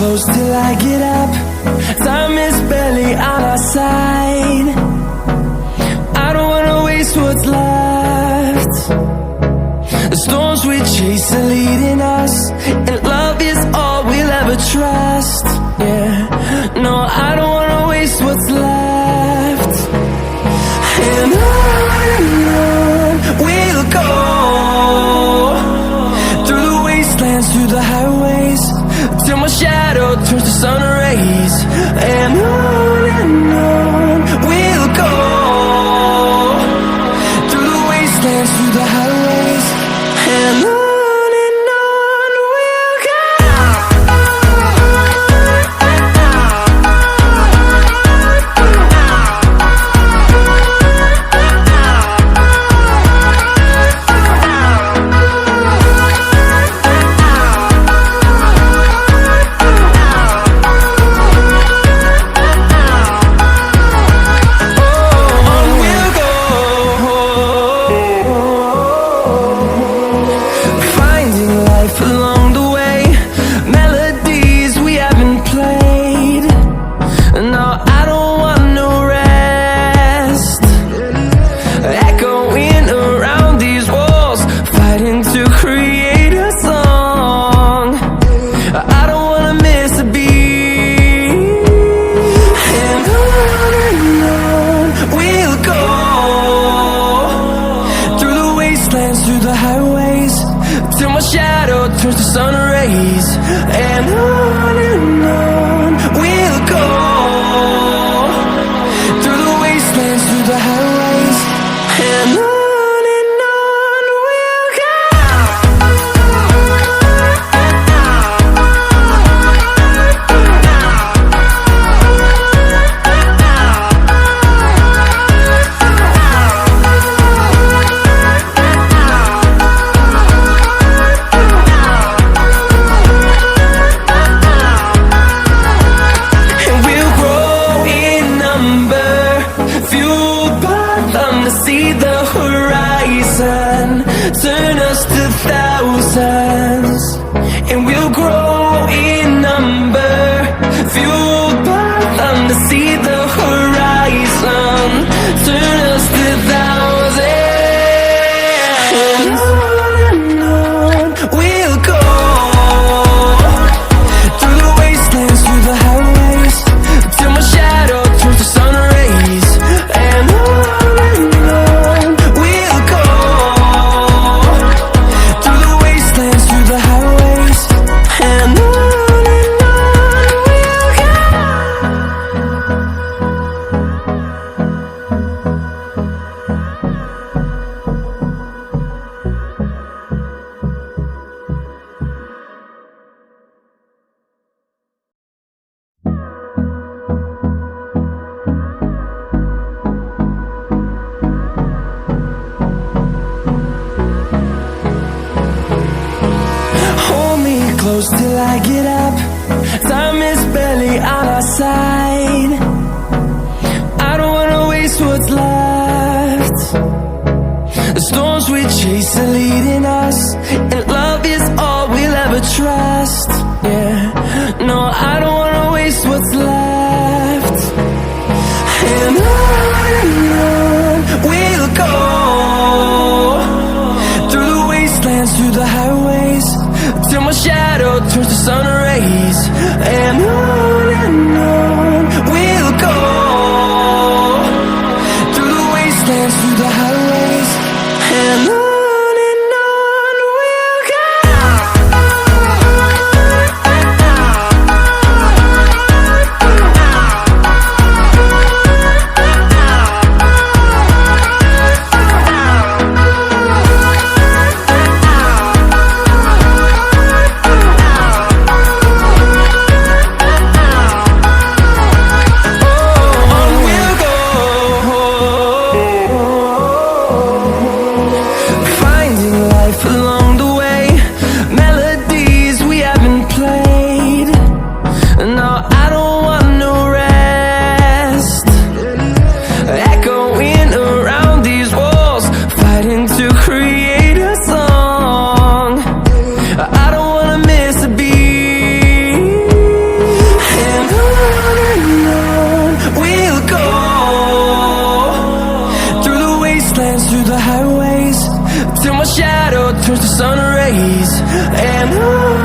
close till I get up. Time is barely on our side. I don't wanna waste what's left. The storms we chase are leading us, and love is all we'll ever trust. Yeah, no, I don't wanna waste what's left. And on we'll go, through the wastelands, through the highways, till my shadow turns to sun rays. And on we'll go, through the wastelands, through the highways, and on we'll go. Through the highways, till my shadow turns to sun rays. And on we'll go, through the wastelands, through the highways, and on we'll go. See the horizon, turn us to thousands, and we'll grow in number, fueled by them to see the horizon, turn us to thousands. And on we'll go, through the wastelands, through the highways, till my shadow turns to sun rays. And close till I get up. Time is barely on our side. I don't wanna waste what's left. The storms we chase are leading us, and love is all we'll ever trust. Yeah, no, I don't wanna waste what's left. And on we'll go, through the wastelands, through the highways, till my shadow turns to sun rays. And on we'll go, through the wastelands, through the highways, and on go. Through the wastelands, through the highways, till my shadow turns to sun rays. And on